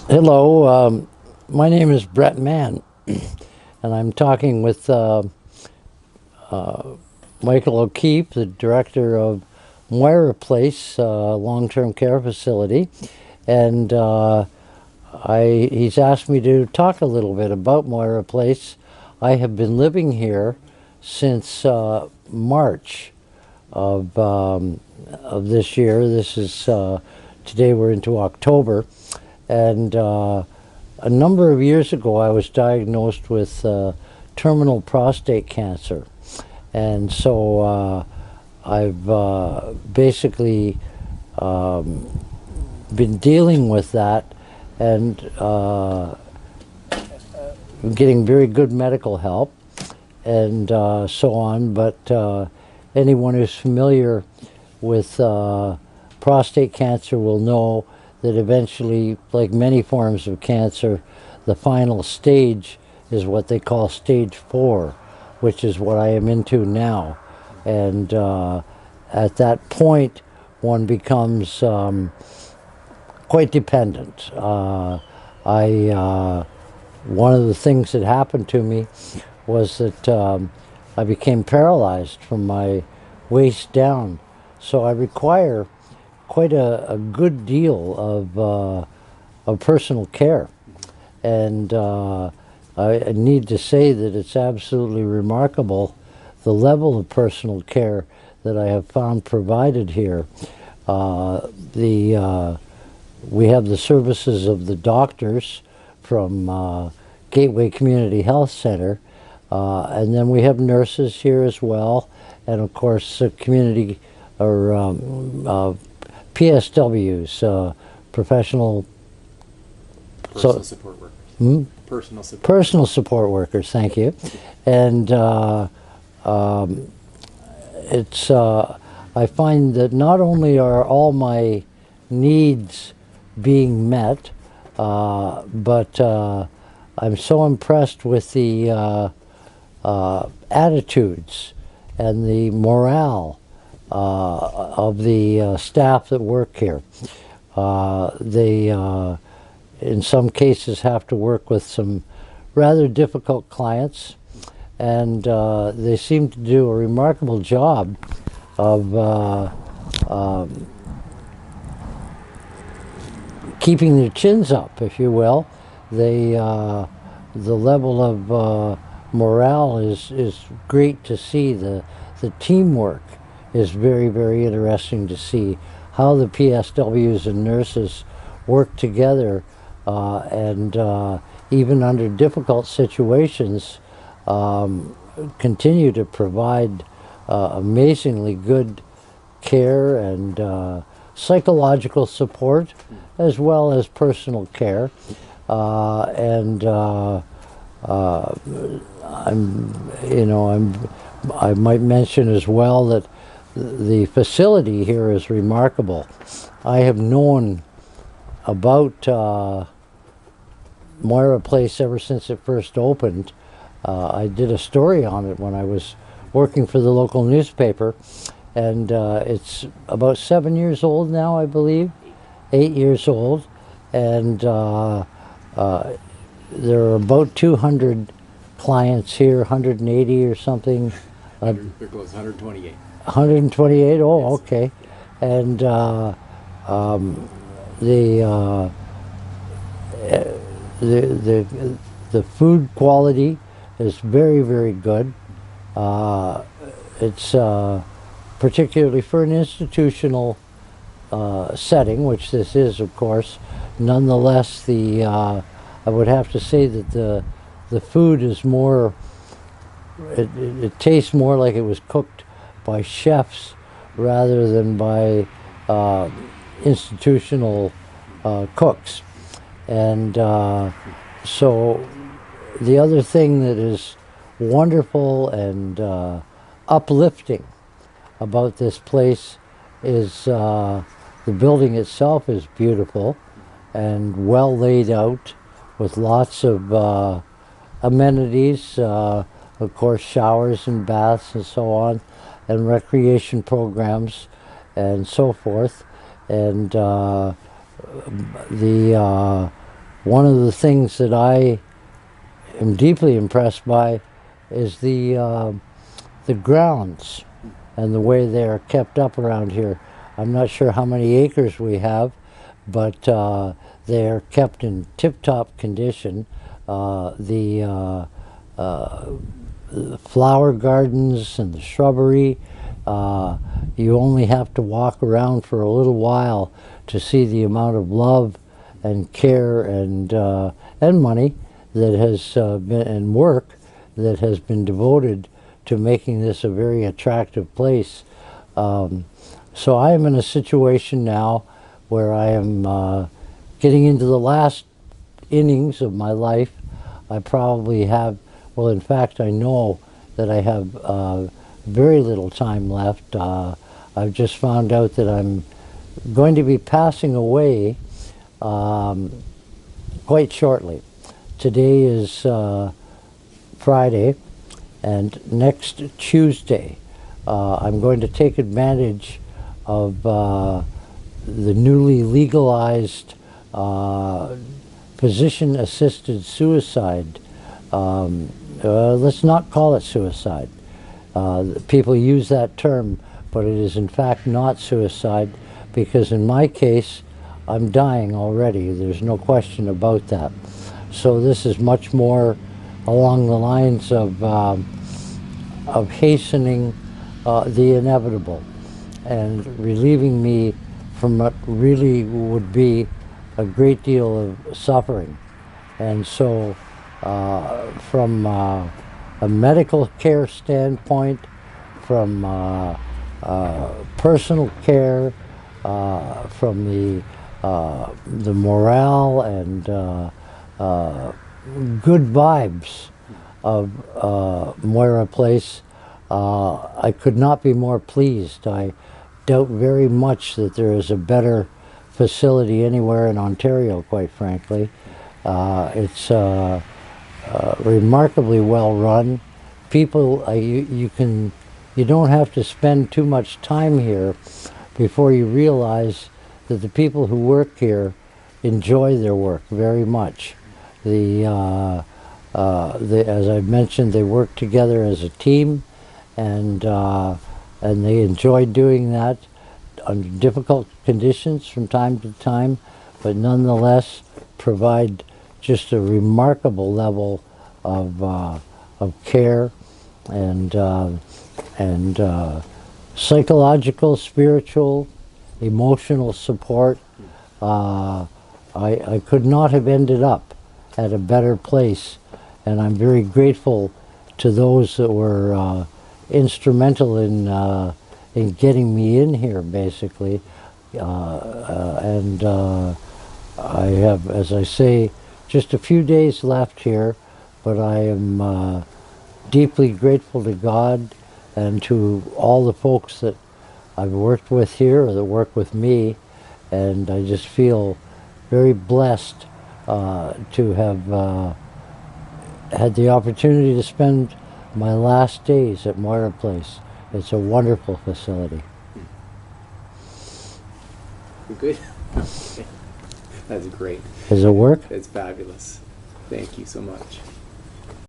Hello, my name is Brett Mann, and I'm talking with Michael O'Keefe, the director of Moira Place long-term care facility, and he's asked me to talk a little bit about Moira Place. I have been living here since March of this year. This is today we're into October, and a number of years ago I was diagnosed with terminal prostate cancer, and so I've basically been dealing with that and getting very good medical help and so on. But anyone who's familiar with prostate cancer will know that eventually, like many forms of cancer, the final stage is what they call stage 4, which is what I am into now. And at that point, one becomes quite dependent. One of the things that happened to me was that I became paralyzed from my waist down. So I require quite a good deal of personal care. And I need to say that it's absolutely remarkable the level of personal care that I have found provided here. We have the services of the doctors from Gateway Community Health Center, and then we have nurses here as well, and of course community or PSWs, professional Personal support workers. Hmm? Personal support workers. Thank you, and it's I find that not only are all my needs being met, but I'm so impressed with the attitudes and the morale of the staff that work here. They, in some cases, have to work with some rather difficult clients, and they seem to do a remarkable job of keeping their chins up, if you will. They, the level of morale is great to see. The teamwork is very, very interesting to see how the PSWs and nurses work together, and even under difficult situations continue to provide amazingly good care and psychological support, as well as personal care. I might mention as well that the facility here is remarkable. I have known about Moira Place ever since it first opened. I did a story on it when I was working for the local newspaper, and it's about 7 years old now, I believe, 8 years old, and there are about 200 clients here, 180 or something. They're close, 128. 128. Oh, Yes. okay. And the food quality is very, very good. It's particularly for an institutional setting, which this is, of course. Nonetheless, I would have to say that the food is more. It tastes more like it was cooked by chefs rather than by institutional cooks. And so the other thing that is wonderful and uplifting about this place is the building itself is beautiful and well laid out with lots of amenities, of course showers and baths and so on, and recreation programs and so forth. And the one of the things that I am deeply impressed by is the grounds and the way they are kept up around here. I'm not sure how many acres we have, but they are kept in tip-top condition. The flower gardens and the shrubbery, you only have to walk around for a little while to see the amount of love and care and money that has been, and work that has been devoted to making this a very attractive place. So I am in a situation now where I am getting into the last innings of my life. I probably have, well, in fact, I know that I have very little time left. I've just found out that I'm going to be passing away quite shortly. Today is Friday, and next Tuesday I'm going to take advantage of the newly legalized physician-assisted suicide. Let's not call it suicide. People use that term, but it is in fact not suicide, because in my case, I'm dying already. There's no question about that. So this is much more along the lines of hastening the inevitable and relieving me from what really would be a great deal of suffering. And so from a medical care standpoint, from personal care, from the morale and good vibes of Moira Place, I could not be more pleased. I doubt very much that there is a better facility anywhere in Ontario, quite frankly. It's remarkably well run. People, you don't have to spend too much time here before you realize that the people who work here enjoy their work very much. As I've mentioned, they work together as a team, and they enjoy doing that under difficult conditions from time to time, but nonetheless provide just a remarkable level of care and psychological, spiritual, emotional support. I could not have ended up at a better place, and I'm very grateful to those that were instrumental in getting me in here, basically. I have, as I say, just a few days left here, but I am deeply grateful to God and to all the folks that I've worked with here or that work with me, and I just feel very blessed to have had the opportunity to spend my last days at Moira Place. It's a wonderful facility. Good. That's great. Does it work? It's fabulous. Thank you so much.